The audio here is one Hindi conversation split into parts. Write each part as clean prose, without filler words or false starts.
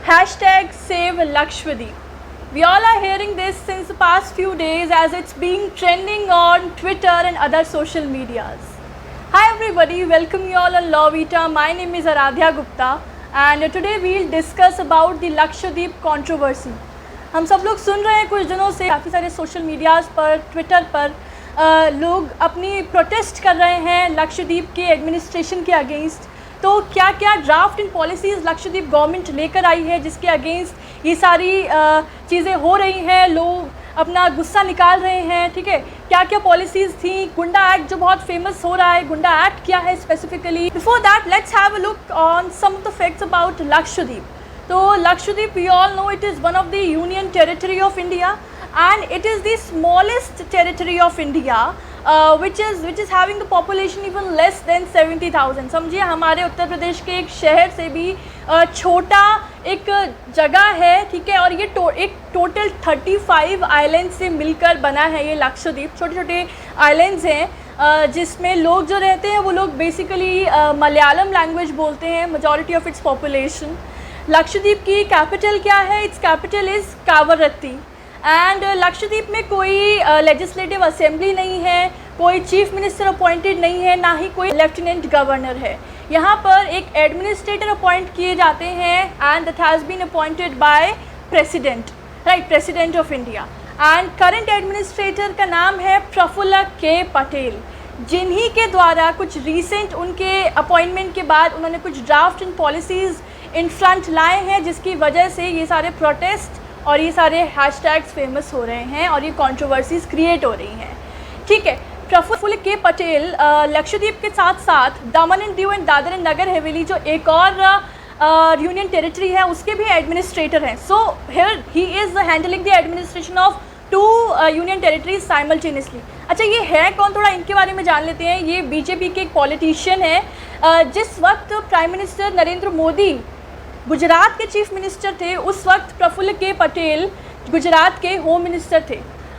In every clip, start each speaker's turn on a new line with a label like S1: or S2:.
S1: Hashtag save Lakshadweep. We all are hearing this since the past few days as it's been trending on Twitter and other social medias. Hi everybody, welcome you all on Law Vita. My name is Aradhya Gupta and today we'll discuss about the Lakshadweep controversy. हम सब लोग सुन रहे हैं कुछ दिनों से काफ़ी सारे सोशल मीडियाज़ पर, ट्विटर पर लोग अपनी प्रोटेस्ट कर रहे हैं लक्षद्वीप के एडमिनिस्ट्रेशन के अगेंस्ट। तो क्या क्या ड्राफ्ट इन पॉलिसीज़ लक्षद्वीप गवर्नमेंट लेकर आई है जिसके अगेंस्ट ये सारी चीज़ें हो रही हैं, लोग अपना गुस्सा निकाल रहे हैं, ठीक है। क्या क्या पॉलिसीज़ थी, गुंडा एक्ट जो बहुत फेमस हो रहा है, गुंडा एक्ट क्या है specifically. Before that let's have a look on some of the facts about Lakshadweep. तो Lakshadweep we all know it is one of the union territory of India and it is the smallest territory of India which is having the population even less than 70,000। समझिए हमारे उत्तर प्रदेश के एक शहर से भी छोटा एक जगह है, ठीक है। और ये एक टोटल 35 आइलैंड से मिलकर बना है ये लक्षद्वीप। छोटे छोटे आइलैंड्स हैं जिसमें लोग जो रहते हैं वो लोग बेसिकली मलयालम लैंग्वेज बोलते हैं, majority of its population. Lakshadweep की कैपिटल क्या है? Its capital is Kavaratti. And Lakshadweep में कोई लेजिस्लेटिव असेंबली नहीं है, कोई चीफ मिनिस्टर अपॉइंटेड नहीं है, ना ही कोई लेफ्टिनेंट गवर्नर है। यहाँ पर एक एडमिनिस्ट्रेटर अपॉइंट किए जाते हैं and that has been appointed by president, right, president of India. And current administrator का नाम है प्रफुल्ल के पटेल, जिन्हीं के द्वारा कुछ रिसेंट उनके अपॉइंटमेंट के बाद उन्होंने कुछ draft and policies in front लाए हैं जिसकी वजह से ये सारे प्रोटेस्ट और ये सारे हैशटैग्स फेमस हो रहे हैं और ये कंट्रोवर्सीज़ क्रिएट हो रही हैं, ठीक है। प्रफुल्ल के पटेल लक्षद्वीप के साथ साथ Daman and Diu and Dadra and Nagar Haveli जो एक और यूनियन टेरिटरी है उसके भी एडमिनिस्ट्रेटर हैं। So here he is handling the administration of 2 union territories simultaneously. अच्छा, ये है कौन, थोड़ा इनके बारे में जान लेते हैं। ये बीजेपी के एक पॉलिटिशियन है। जिस वक्त प्राइम मिनिस्टर नरेंद्र मोदी गुजरात के चीफ मिनिस्टर थे उस वक्त प्रफुल्ल के पटेल गुजरात के होम मिनिस्टर थे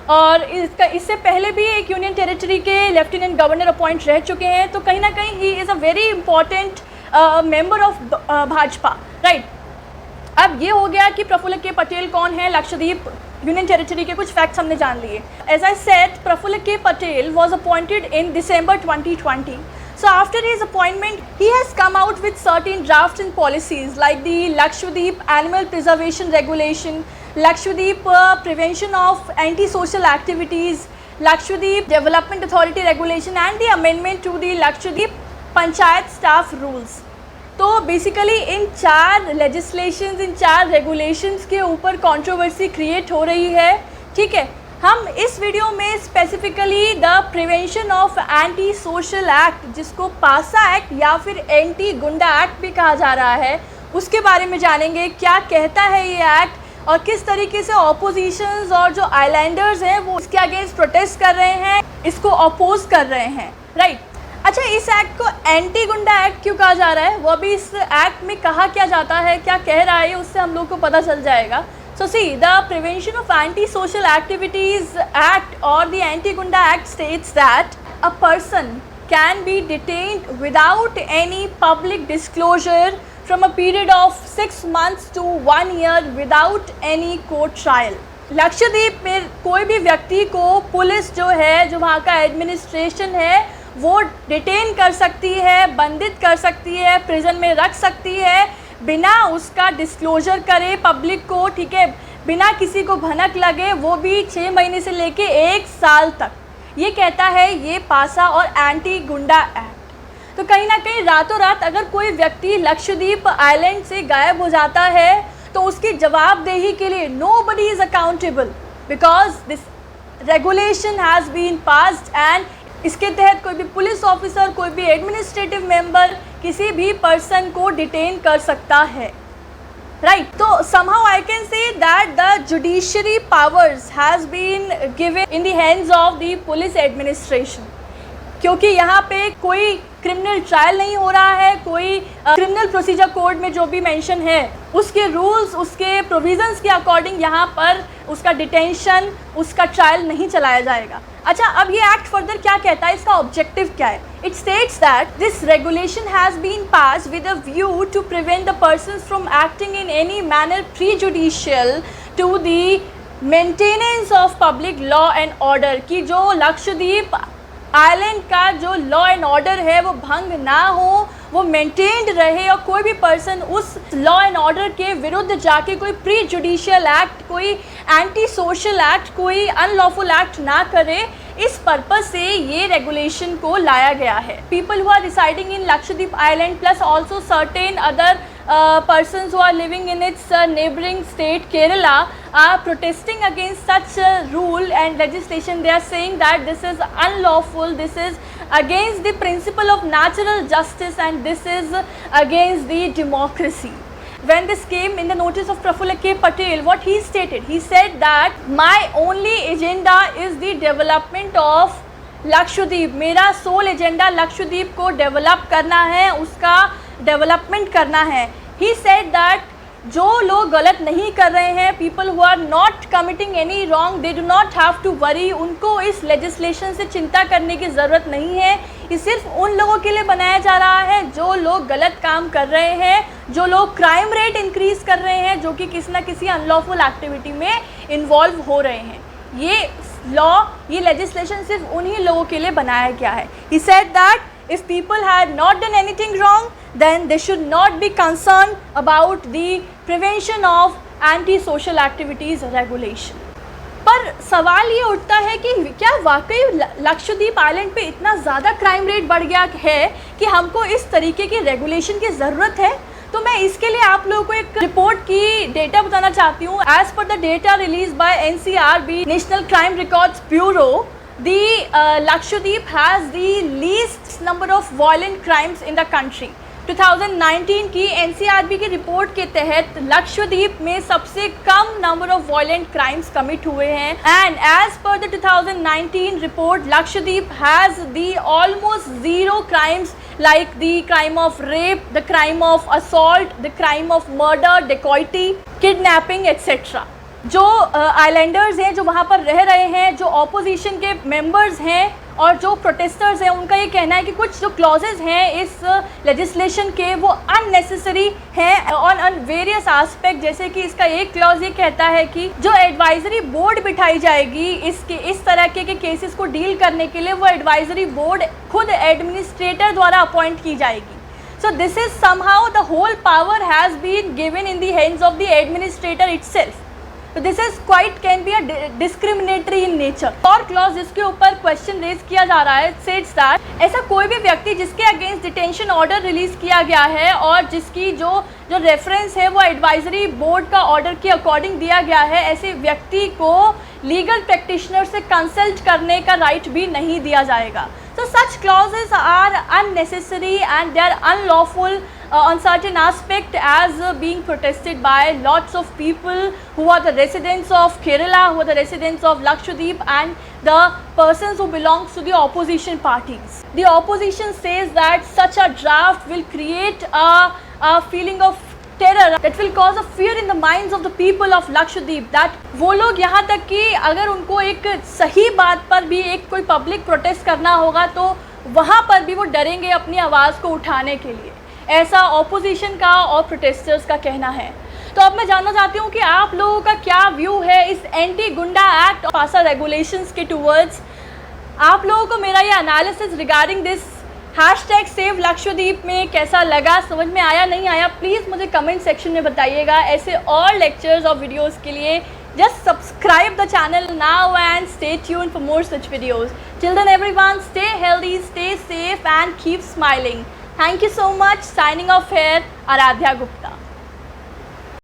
S1: और इससे पहले भी एक यूनियन टेरिटरी के लेफ्टिनेंट गवर्नर अपॉइंट रह चुके हैं। तो कहीं ना कहीं he is a very important member of Bhajpa, right. अब ये हो गया कि प्रफुल्ल के पटेल कौन है, लक्षद्वीप यूनियन टेरिटरी के कुछ फैक्ट्स हमने जान लिए। एज आई सेड, प्रफुल्ल के Patel was appointed in December 2020। So after his appointment, he has come out with certain drafts and policies like the Lakshadweep Animal Preservation Regulation, Lakshadweep Prevention of Antisocial Activities, Lakshadweep Development Authority Regulation and the amendment to the Lakshadweep Panchayat Staff Rules। तो बेसिकली इन 4 legislations, इन 4 regulations के ऊपर controversy create हो रही है, ठीक है। हम इस वीडियो में specifically the prevention of anti social act, जिसको पासा एक्ट या फिर एंटी गुंडा एक्ट भी कहा जा रहा है, उसके बारे में जानेंगे। क्या कहता है ये एक्ट और किस तरीके से ऑपोजिशंस और जो आइलैंडर्स हैं वो इसके अगेंस्ट प्रोटेस्ट कर रहे हैं, इसको अपोज कर रहे हैं, राइट। अच्छा, इस एक्ट को एंटी गुंडा एक्ट क्यों कहा जा रहा है, वो भी इस एक्ट में कहा क्या जाता है, क्या कह रहा है, उससे हम लोग को पता चल जाएगा। So see, the Prevention of Anti-Social Activities Act or the Anti-Gunda Act states that a person can be detained without any public disclosure from a period of 6 months to 1 year without any court trial। Lakshadweep में कोई भी व्यक्ति को पुलिस जो है, जो वहाँ का एडमिनिस्ट्रेशन है, वो डिटेन कर सकती है, बंदित कर सकती है, प्रिजन में रख सकती है बिना उसका डिस्क्लोजर करे पब्लिक को, ठीक है, बिना किसी को भनक लगे, वो भी 6 महीने से लेके 1 साल तक। ये कहता है ये पासा और एंटी गुंडा एक्ट। तो कहीं ना कहीं रातों रात अगर कोई व्यक्ति लक्षद्वीप आइलैंड से गायब हो जाता है तो उसकी जवाबदेही के लिए nobody is accountable because this regulation has been passed and इसके तहत कोई भी पुलिस ऑफिसर, कोई भी एडमिनिस्ट्रेटिव मेंबर किसी भी पर्सन को डिटेन कर सकता है, राइट। तो somehow I can say that the judiciary powers has been given in the hands of the police administration। क्योंकि यहाँ पे कोई क्रिमिनल ट्रायल नहीं हो रहा है, कोई क्रिमिनल प्रोसीजर कोड में जो भी मेंशन है उसके रूल्स, उसके प्रोविजंस के अकॉर्डिंग यहाँ पर उसका डिटेंशन, उसका ट्रायल नहीं चलाया जाएगा। अच्छा, अब ये एक्ट फर्दर क्या कहता है, इसका ऑब्जेक्टिव क्या है? It states that this regulation has been pass with a view to prevent the persons from acting in any manner prejudicial to the maintenance of public law and order, की जो लक्षद्वीप आइलैंड का जो लॉ एंड ऑर्डर है वो भंग ना हो, वो मेंटेन्ड रहे और कोई भी पर्सन उस लॉ एंड ऑर्डर के विरुद्ध जाके कोई प्री जुडिशियल एक्ट, कोई एंटी सोशल एक्ट, कोई अनलॉफुल एक्ट ना करे। इस पर्पज से ये रेगुलेशन को लाया गया है। People who are residing in Lakshadweep island plus also certain other persons who are living in its neighboring state Kerala are protesting against such rule and legislation. They are saying that this is unlawful, this is against the principle of natural justice and this is against the democracy. When this came in the notice of Prafulla K. Patel, what he stated, he said that my only agenda is the development of Lakshadweep, मेरा सोल एजेंडा लक्षद्वीप को डेवलप करना है, उसका डेवलपमेंट करना है। ही सेड दैट जो लोग गलत नहीं कर रहे हैं, people who are not committing any wrong, they do not have to worry, उनको इस लेजिस्लेशन से चिंता करने की ज़रूरत नहीं है। ये सिर्फ उन लोगों के लिए बनाया जा रहा है जो लोग गलत काम कर रहे हैं, जो लोग क्राइम रेट इंक्रीज़ कर रहे हैं, जो कि किसी ना किसी अनलॉफुल एक्टिविटी में इन्वॉल्व हो रहे हैं। ये लॉ, ये लेजिस्लेशन सिर्फ उन्हीं लोगों के लिए बनाया गया है। He said that if people had not done anything wrong, then they should not be concerned about the prevention of anti-social activities regulation. पर सवाल ये उठता है कि क्या वाकई लक्षद्वीप आइलैंड पे इतना ज़्यादा क्राइम रेट बढ़ गया है कि हमको इस तरीके की रेगुलेशन की ज़रूरत है? तो मैं इसके लिए आप लोगों को एक रिपोर्ट की डेटा बताना चाहती हूँ। As per the data release बाय NCRB, national crime records bureau, the Lakshadweep has the least number of violent crimes in the country. 2019 की NCRB की रिपोर्ट के तहत लक्षद्वीप में सबसे कम number of violent crimes commit हुए हैं। And as per the 2019 report, Lakshadweep has the almost zero crimes like the crime of rape, the crime of assault, the crime of murder, dacoity, kidnapping, etc. जो आइलैंडर्स हैं, जो वहाँ पर रह रहे हैं, जो ऑपोजिशन के मेंबर्स हैं और जो प्रोटेस्टर्स हैं, उनका ये कहना है कि कुछ जो क्लॉजेज हैं इस लेजिस्लेशन के वो अननेसेसरी हैं ऑन वेरियस आस्पेक्ट। जैसे कि इसका एक क्लॉज ये कहता है कि जो एडवाइजरी बोर्ड बिठाई जाएगी इस तरह के केसेस को डील करने के लिए, वो एडवाइजरी बोर्ड खुद एडमिनिस्ट्रेटर द्वारा अपॉइंट की जाएगी। So this is somehow the whole power has been given in the hands of the administrator itself. तो this is quite can be a discriminatory in nature. और क्लॉज जिसके ऊपर क्वेश्चन रेज किया जा रहा है, सेट्स दैट ऐसा कोई भी व्यक्ति जिसके अगेंस्ट डिटेंशन ऑर्डर रिलीज किया गया है और जिसकी जो रेफरेंस है वो एडवाइजरी बोर्ड का ऑर्डर के अकॉर्डिंग दिया गया है, ऐसे व्यक्ति को लीगल प्रैक्टिशनर से कंसल्ट करने का राइट भी नहीं दिया जाएगा। So such clauses are unnecessary and they are unlawful on certain aspect as being protested by lots of people who are the residents of Kerala, who are the residents of Lakshadweep and the persons who belong to the opposition parties. The opposition says that such a draft will create a feeling of terror that will cause a fear in the minds of the people of Lakshadweep, that वो लोग यहाँ तक कि अगर उनको एक सही बात पर भी एक कोई पब्लिक प्रोटेस्ट करना होगा तो वहाँ पर भी वो डरेंगे अपनी आवाज़ को उठाने के लिए। ऐसा ऑपोजिशन का और प्रोटेस्टर्स का कहना है। तो अब मैं जानना चाहती हूँ कि आप लोगों का क्या व्यू है इस एंटी गुंडा एक्ट और पासा रेगुलेशंस के टूवर्ड्स। आप लोगों को मेरा ये analysis regarding this hashtag save Lakshadweep में कैसा लगा, समझ में आया नहीं आया, प्लीज़ मुझे कमेंट सेक्शन में बताइएगा। ऐसे और लेक्चर्स और वीडियोस के लिए just subscribe the channel now and stay tuned for more such videos. Till then everyone, stay healthy, stay safe and keep smiling. Thank you so much. Signing off here, Aaradhya Gupta.